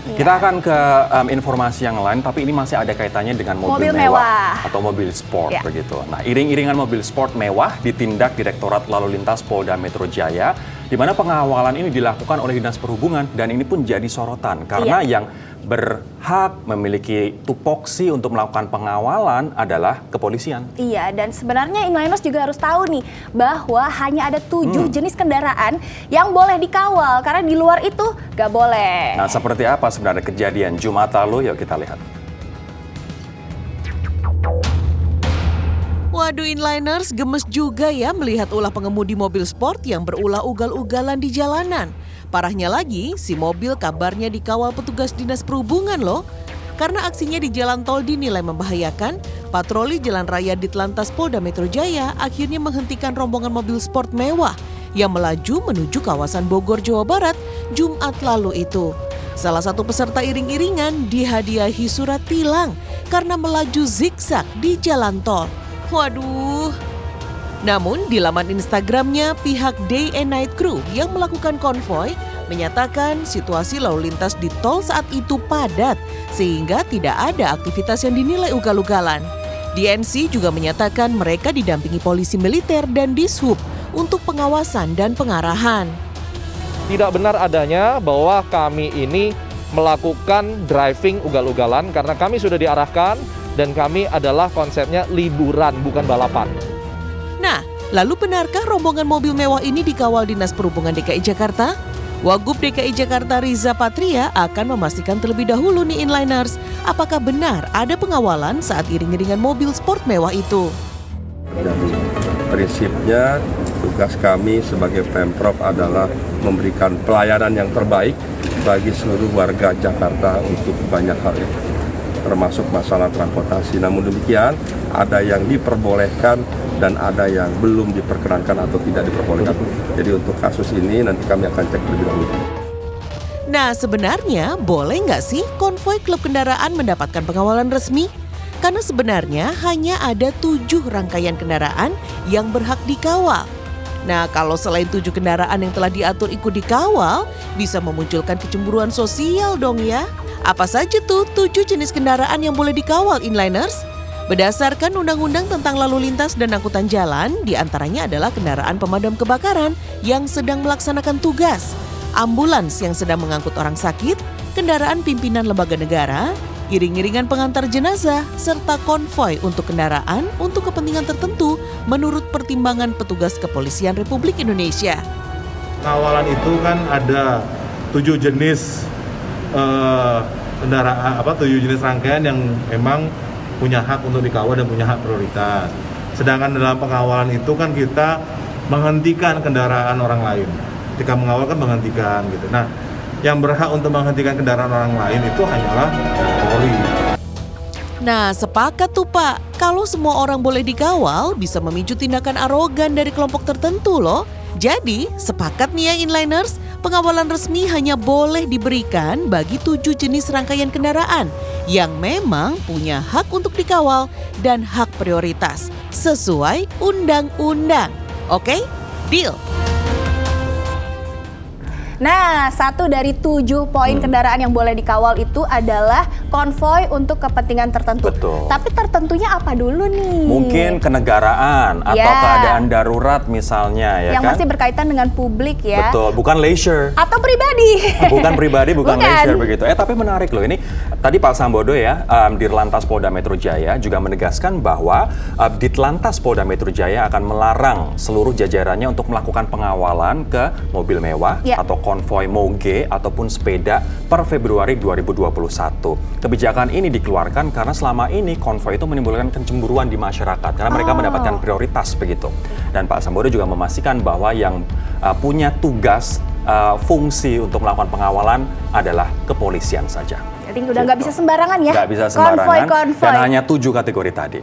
Kita akan ke informasi yang lain, tapi ini masih ada kaitannya dengan mobil mewah atau mobil sport begitu. Nah, iring-iringan mobil sport mewah ditindak Direktorat Lalu Lintas Polda Metro Jaya, di mana pengawalan ini dilakukan oleh Dinas Perhubungan dan ini pun jadi sorotan karena yang berhak memiliki tupoksi untuk melakukan pengawalan adalah kepolisian. Iya, dan sebenarnya inliners juga harus tahu nih bahwa hanya ada 7 jenis kendaraan yang boleh dikawal karena di luar itu nggak boleh. Nah, seperti apa sebenarnya kejadian Jumat lalu? Yuk kita lihat. Waduh, inliners gemes juga ya melihat ulah pengemudi mobil sport yang berulah ugal-ugalan di jalanan. Parahnya lagi, si mobil kabarnya dikawal petugas Dinas Perhubungan loh. Karena aksinya di jalan tol dinilai membahayakan, patroli jalan raya Ditlantas Polda Metro Jaya akhirnya menghentikan rombongan mobil sport mewah yang melaju menuju kawasan Bogor, Jawa Barat, Jumat lalu itu. Salah satu peserta iring-iringan dihadiahi surat tilang karena melaju zigzag di jalan tol. Waduh. Namun di laman Instagramnya pihak Day and Night Crew yang melakukan konvoy menyatakan situasi lalu lintas di tol saat itu padat sehingga tidak ada aktivitas yang dinilai ugal-ugalan. DNC juga menyatakan mereka didampingi polisi militer dan Dishub untuk pengawasan dan pengarahan. Tidak benar adanya bahwa kami ini melakukan driving ugal-ugalan karena kami sudah diarahkan dan kami adalah konsepnya liburan bukan balapan. Nah, lalu benarkah rombongan mobil mewah ini dikawal Dinas Perhubungan DKI Jakarta? Wagub DKI Jakarta Riza Patria akan memastikan terlebih dahulu nih inliners, apakah benar ada pengawalan saat iring-iringan mobil sport mewah itu. Jadi prinsipnya tugas kami sebagai Pemprov adalah memberikan pelayanan yang terbaik bagi seluruh warga Jakarta untuk banyak hal itu, termasuk masalah transportasi. Namun demikian, ada yang diperbolehkan dan ada yang belum diperkenankan atau tidak diperbolehkan. Jadi untuk kasus ini nanti kami akan cek lebih dahulu. Nah, sebenarnya boleh nggak sih konvoi klub kendaraan mendapatkan pengawalan resmi? Karena sebenarnya hanya ada 7 rangkaian kendaraan yang berhak dikawal. Nah, kalau selain 7 kendaraan yang telah diatur ikut dikawal, bisa memunculkan kecemburuan sosial dong ya. Apa saja tuh 7 jenis kendaraan yang boleh dikawal inliners? Berdasarkan Undang-Undang tentang Lalu Lintas dan Angkutan Jalan, diantaranya adalah kendaraan pemadam kebakaran yang sedang melaksanakan tugas, ambulans yang sedang mengangkut orang sakit, kendaraan pimpinan lembaga negara, iring-iringan pengantar jenazah, serta konvoi untuk kendaraan untuk kepentingan tertentu menurut pertimbangan petugas Kepolisian Republik Indonesia. Pengawalan itu kan ada 7 jenis kendaraan, 7 jenis rangkaian yang memang punya hak untuk dikawal dan punya hak prioritas. Sedangkan dalam pengawalan itu kan kita menghentikan kendaraan orang lain. Ketika mengawal kan menghentikan gitu. Nah, yang berhak untuk menghentikan kendaraan orang lain itu hanyalah Polri. Nah, sepakat tuh Pak, kalau semua orang boleh dikawal bisa memicu tindakan arogan dari kelompok tertentu loh. Jadi, sepakat nih ya inliners, pengawalan resmi hanya boleh diberikan bagi 7 jenis rangkaian kendaraan yang memang punya hak untuk dikawal dan hak prioritas sesuai undang-undang. Oke? Deal? Nah, 1 dari 7 poin kendaraan yang boleh dikawal itu adalah konvoi untuk kepentingan tertentu. Betul. Tapi tertentunya apa dulu nih? Mungkin kenegaraan atau keadaan darurat misalnya ya yang kan? masih berkaitan dengan publik ya. Betul, bukan leisure. Atau pribadi. Bukan pribadi, bukan leisure begitu. Tapi menarik loh ini. Tadi Pak Sambodo ya, Dirlantas Polda Metro Jaya juga menegaskan bahwa Ditlantas Polda Metro Jaya akan melarang seluruh jajarannya untuk melakukan pengawalan ke mobil mewah atau konvoi moge ataupun sepeda per Februari 2021. Kebijakan ini dikeluarkan karena selama ini konvoi itu menimbulkan kecemburuan di masyarakat karena mereka mendapatkan prioritas begitu. Dan Pak Sambodo juga memastikan bahwa yang punya tugas fungsi untuk melakukan pengawalan adalah kepolisian saja. Jadi udah nggak bisa sembarangan ya. Nggak bisa sembarangan Konvoi. dan hanya 7 kategori tadi.